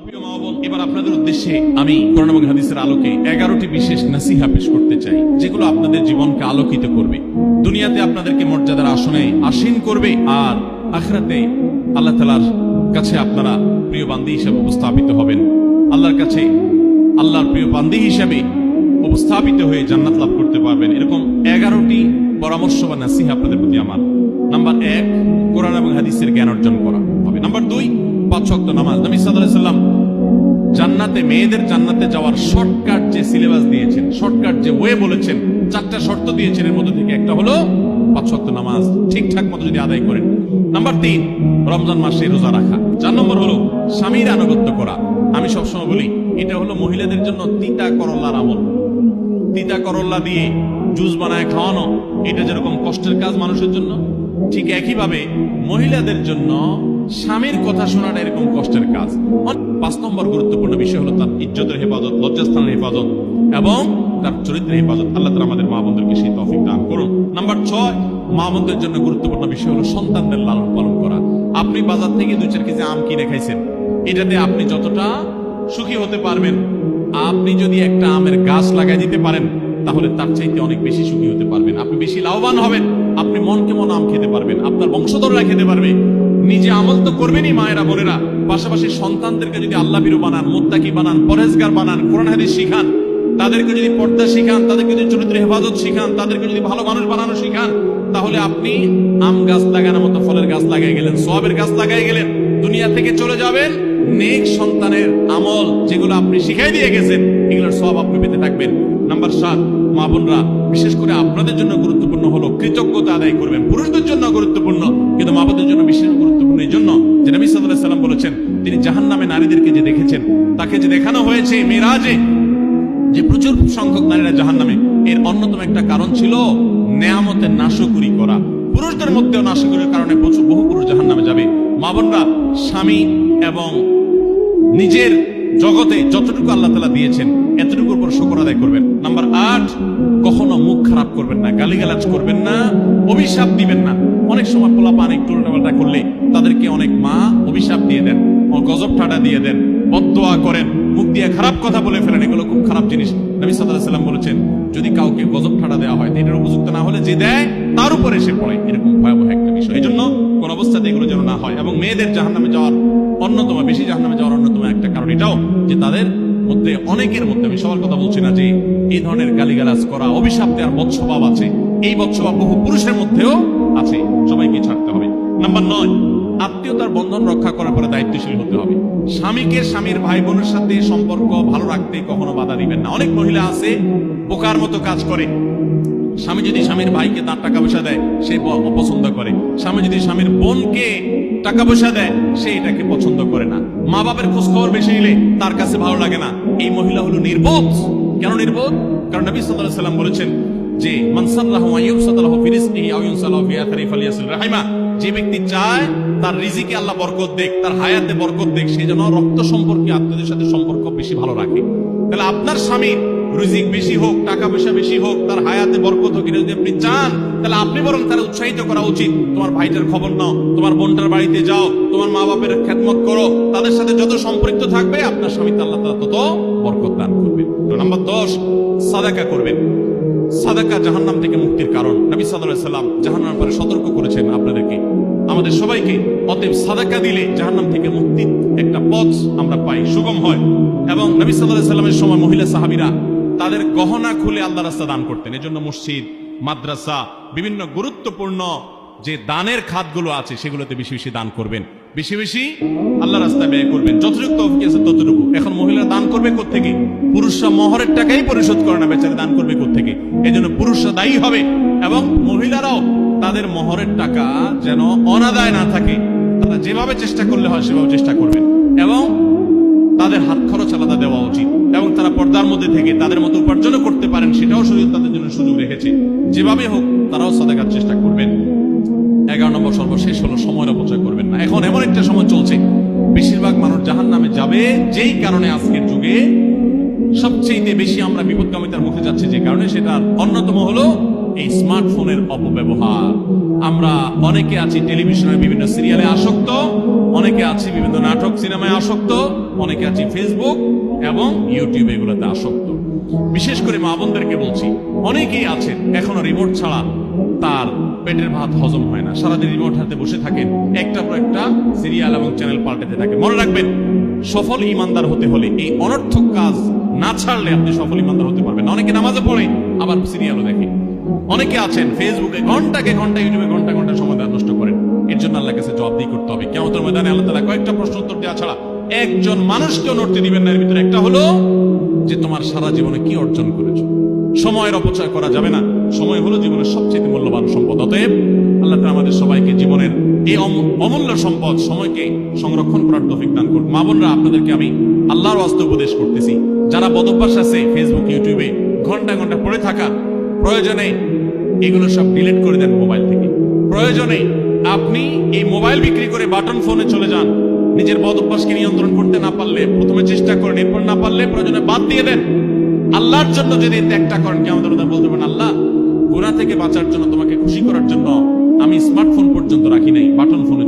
আমার প্রিয় মা বোন, এবার আপনাদের উদ্দেশ্যে আমি কোরআন এবং হাদিসের আলোকে 11টি বিশেষ নাসিহা পেশ করতে চাই, যেগুলো আপনাদের জীবনকে আলোকিত করবে, দুনিয়াতে আপনাদেরকে মর্যাদার আসনে আসীন করবে, আর আখিরাতে আল্লাহ তাআলার কাছে আপনারা প্রিয় বান্দী হিসেবে উপস্থাপিত হবেন। আল্লাহর কাছে আল্লাহর প্রিয় বান্দী হিসেবে উপস্থাপিত হয়ে জান্নাত লাভ করতে পারবেন। এরকম 11টি পরামর্শ বা নাসিহা আপনাদের প্রতি আমার। নাম্বার 1, কোরআন এবং হাদিসের জ্ঞান অর্জন করা হবে। নাম্বার 2, 5 ওয়াক্ত নামাজ। নবী সাল্লাল্লাহু আলাইহি সাল্লাম জান্নাতে, মেয়েদের জান্নাতে যাওয়ার শর্টকাট যে সিলেবাস দিয়েছেন, শর্টকাট যে ওয়ে বলেছেন, 4টা শর্ত দিয়েছেন, এর মধ্যে থেকে একটা হলো 5 ওয়াক্ত নামাজ ঠিকঠাক মতো যদি আদায় করেন। নাম্বার 3, রমজান মাসে রোজা রাখা। 4 নম্বর হলো স্বামীর আনুগত্য করা। আমি সবসময় বলি, এটা হলো মহিলাদের জন্য তিতা করল্লার আমল। তিতা করল্লা দিয়ে জুস বানায় খাওয়ানো, এটা যেরকম কষ্টের কাজ মানুষের জন্য, ঠিক একইভাবে মহিলাদের জন্য স্বামীর কথা শোনাটা এরকম কষ্টের কাজ। 5 নম্বর গুরুত্বপূর্ণ বিষয় হলো তার ইজ্জতের হেফাজত, লজ্জাস্থানের হেফাজত এবং তার চরিত্রের হেফাজত। আল্লাহ তাআলা আমাদের মা বোনদেরকে সেই তৌফিক দান করুন। নাম্বার 6, মা বোনদের জন্য গুরুত্বপূর্ণ বিষয় হলো সন্তানদের লালন পালন করা। আপনি বাজার থেকে 2-4 কেজি আম কিনে খাইছেন, এটাতে আপনি যতটা সুখী হতে পারবেন, আপনি যদি একটা আমের গাছ লাগাই দিতে পারেন, তাহলে তার চাইতে অনেক বেশি সুখী হতে পারবেন। আপনি বেশি লাভবান হবেন, আপনি মনকে মন আম খেতে পারবেন, আপনার বংশধররা খেতে পারবে। নিজে আমল তো করবেনই মায়েরা বোনেরা, পাশাপাশি সন্তানদেরকে যদি আল্লাহ ভীরু বানান, মুত্তাকি বানান, পরহেজগার বানান, কোরআন হাদিস শিখান, তাদেরকে যদি পর্দা শিখান, তাদেরকে যদি চরিত্রের হেফাজত শিখান, তাদেরকে যদি ভালো মানুষ বানানো শিখান, তাহলে আপনি আম গাছ লাগানোর মতো ফলের গাছ লাগাই গেলেন, সওয়াবের গাছ লাগাই গেলেন, দুনিয়া থেকে চলে যাবেন। নেক সন্তানের আমল যেগুলো আপনি শিখাই দিয়ে গেছেন, এগুলোর সওয়াব আপনি পেতে থাকবেন। নাম্বার 7, মা বোনরা, বিশেষ করে আপনাদের জন্য গুরুত্বপূর্ণ হলো কৃতজ্ঞতা আদায় করবেন। পুরুষদের জন্য গুরুত্বপূর্ণ, কিন্তু মা বোনদের জন্য বিশেষ গুরুত্বপূর্ণ এই জন্য যে নবী সাল্লাল্লাহু আলাইহি সাল্লাম বলেছেন, তিনি জাহান্নামে নারীদেরকে যে দেখেছেন, তাকে যে দেখানো হয়েছে মেরাজে, যে প্রচুর সংখ্যক নারীরা জাহান্নামে, এর অন্যতম একটা কারণ ছিল নেয়ামতের নাশকরি করা। পুরুষদের মধ্যেও নাশকরির কারণে বহু পুরুষ জাহান্নামে যাবে। মা বোনরা, স্বামী এবং নিজের জগতে যতটুকু আল্লাহ তাআলা দিয়েছেন, এতটুকুর উপর শুকর আদায় করবেন। নাম্বার 8, কখনো মুখ খারাপ করবেন না, গালিগালাজ করবেন না, অভিশাপ দিবেন না। অনেক সময় পোলাপান একটু উল্টাপাল্টা করলে তাদেরকে অনেক মা অভিশাপ দিয়ে দেন, গজব ঠাডা দিয়ে দেন, বদদোয়া করেন, মুখ দিয়ে খারাপ কথা বলে ফেলেন। এগুলো খুব খারাপ জিনিস। নবী সাল্লাল্লাহু আলাইহি সাল্লাম বলেছেন, যদি কাউকে গজব ঠাডা দেওয়া হয়, এটার উপযুক্ত না হলে যে দেয় তার উপরে এসে পড়ে, এরকম ভয়াবহ একটা বিষয়। এই জন্য কোন অবস্থাতে এগুলো যেন না হয়। এবং মেয়েদের জাহান্নামে যাওয়ার অন্যতম, বেশি জাহান্নামে যাওয়ার অন্যতম একটা কারণ এটাও যে তাদের মধ্যে, অনেকের মধ্যে, আমি সবার কথা বলছি না, যে এই ধরনের গালিগালাজ করা, অভিশাপ দেওয়ার বদস্বভাব আছে। এই বদস্বভাব বহু পুরুষের মধ্যেও আছে, সবাইকে ছাড়তে হবে। নাম্বার 9, আত্মীয়তার বন্ধন রক্ষা করার পরে দায়িত্বশীল হতে হবে। স্বামীকে স্বামীর ভাই বোনের সাথে সম্পর্ক ভালো রাখতে কখনো বাধা দিবেন না। অনেক মহিলা আছে বোকার মতো কাজ করে। স্বামী যদি স্বামীর ভাইকে তার টাকা পয়সা দেয়, সে অপছন্দ করে। স্বামী যদি স্বামীর বোনকে টাকা পয়সা দেয়, সে এটাকে পছন্দ করে না। মা বাবার খোঁজ খবর বেশি নিলে তার কাছে ভালো লাগে না। এই মহিলা হলো নির্বোধ। কেন নির্বোধ? কারণ নবী সাল্লাল্লাহু আলাইহি সাল্লাম বলেছেন যে মান সাল্লাহু ওয়া ইউসাল্লাহু ফি রিজকিহি আও ইউসাল্লাহু ফি আথরি ফালিয়াসিল রাহিমা। যে ব্যক্তি চায় তার রিজিকে আল্লাহ বরকত দেখ, তার হায়াতে বরকত দেখ, সেই জন্য রক্ত সম্পর্কে আত্মীয়দের সাথে সম্পর্ক বেশি ভালো রাখে। তাহলে আপনার স্বামীর রিজিক বেশি হোক, টাকা পয়সা বেশি হোক, তার হায়াতে বরকত হোক, এটা যদি আপনি চান, তাহলে আপনি বরং তারা উৎসাহিত করা উচিত। তোমার ভাইটার খবর নাও, তোমার বোনটার বাড়িতে যাও, তোমার মা বাপের খেদমত করো, তাদের সাথে যত সম্পৃক্ত থাকবে আপনার স্বামীতে আল্লাহ তাআলা তত বরকত দান করবেন। তো নাম্বার 10, সাদাকা করবেন। সাদাকা জাহান্নাম থেকে মুক্তির কারণ। নবী সাল্লাল্লাহু আলাইহি সাল্লাম জাহান্নামের ব্যাপারে সতর্ক করেছেন আপনাদেরকে, আমাদের সবাইকে। অতএব সাদাকা দিলে জাহান্নাম থেকে মুক্তির একটা পথ আমরা পাই, সুগম হয়। এবং নবী সাল্লাল্লাহু আলাইহি সাল্লামের সময় মহিলা সাহাবীরা তাদের গহনা খুলে আল্লাহর রাস্তায় দান করতেন। এজন্য মসজিদ, মাদ্রাসা, বিভিন্ন গুরুত্বপূর্ণ যে দানের খাতগুলো আছে, সেগুলোতে বেশি বেশি দান করবেন, বেশি বেশি আল্লাহর রাস্তায় ব্যয় করবেন, যতটুকু তৌফিক আছে ততটুকু। এখন মহিলারা দান করবে কোত্থেকে? পুরুষরা মহরের টাকাই পরিশোধ করে না, বেচারে দান করবে কোত্থেকে? এই জন্য পুরুষরা দায়ী হবে, এবং মহিলারাও তাদের মহরের টাকা যেন অনাদায় না থাকে, তারা যেভাবে চেষ্টা করলে হয় সেভাবে চেষ্টা করবেন, এবং তাদের হাত খরচ আলাদা দেওয়া উচিত, এবং তারা পর্দার মধ্যে থেকে তাদের মতো উপার্জনও করতে পারেন, সেটাও শরীয়ত তাদের জন্য সুযোগ রেখেছে। যেভাবে হোক তারাও সাদাকার চেষ্টা করবেন। 11 নম্বর সর্বশেষ হলো সময়ের অপচয় করবেন না। এখন এমন একটা সময় চলছে, বেশিরভাগ মানুষ জাহান্নামে যাবে যেই কারণে আজকের যুগে সবচেয়ে বেশি আমরা বিপদগামিতার মুখে যাচ্ছি, যে কারণে সেটার অন্যতম হলো এই স্মার্টফোনের অপব্যবহার। আমরা অনেকে আছি টেলিভিশনের বিভিন্ন সিরিয়ালে আসক্ত, অনেকে আছি বিভিন্ন নাটক সিনেমায় আসক্ত, অনেকে আছি ফেসবুক এবং ইউটিউব এগুলোতে আসক্ত। বিশেষ করে মা বোনদেরকে বলছি, অনেকেই আছেন এখনো রিমোট ছাড়া তার পেটের ভাত হজম হয় না, সারাদিন রিমোট হাতে বসে থাকেন, একটা পর একটা সিরিয়াল এবং চ্যানেল পাল্টাতে থাকেন। মনে রাখবেন, সফল ইমানদার হতে হলে এই অনর্থক কাজ না ছাড়লে আপনি সফল ইমানদার হতে পারবেন না। অনেকে নামাজে পড়ে আবার সিরিয়ালও দেখে, অনেকে আছেন ফেসবুকে ঘন্টাকে ঘন্টা, ইউটিউবে ঘন্টা ঘন্টা সময় নষ্ট করেন। এর জন্য আল্লাহর কাছে জবাবদিহি করতে হবে। কিয়ামতের ময়দানে আল্লাহ তাআলা কয়েকটা প্রশ্ন উত্তর দেওয়া ছাড়া একজন মানুষকেও নড়তে দিবেন না। এর ভিতরে একটা হলো যে তোমার সারা জীবনে কি অর্জন করেছো। সময়ের অপচয় করা যাবে না, সময় হলো জীবনের সবচেয়ে মূল্যবান সম্পদ। অতএব আল্লাহ তাআলা আমাদের সবাইকে জীবনের এই অমূল্য সম্পদ সময়কে সংরক্ষণ করার তৌফিক দান করুন। মা বোনরা, আপনাদেরকে আমি আল্লাহর ওয়াস্তে উপদেশ করতেছি, যারা বদভ্যাস আছে ফেসবুক ইউটিউবে ঘন্টা ঘন্টা পড়ে থাকার, প্রয়োজনে এগুলো সব ডিলিট করে দেন মোবাইল থেকে। প্রয়োজনে আপনি এই মোবাইল বিক্রি করে বাটন ফোনে চলে যান। নিজের বদভ্যাসকে নিয়ন্ত্রণ করতে না পারলে প্রথমে চেষ্টা করেন, এরপর না পারলে প্রয়োজনে বাদ দিয়ে দেন। আল্লাহর জন্য যদি ত্যাগটা করেন, কিয়ামতের ময়দানে বলতে পারেন, আল্লাহ গুনাহ থেকে বাঁচার জন্য, তোমাকে খুশি করার জন্য আমি স্মার্টফোন পর্যন্ত রাখি নাই, বাটন ফোনে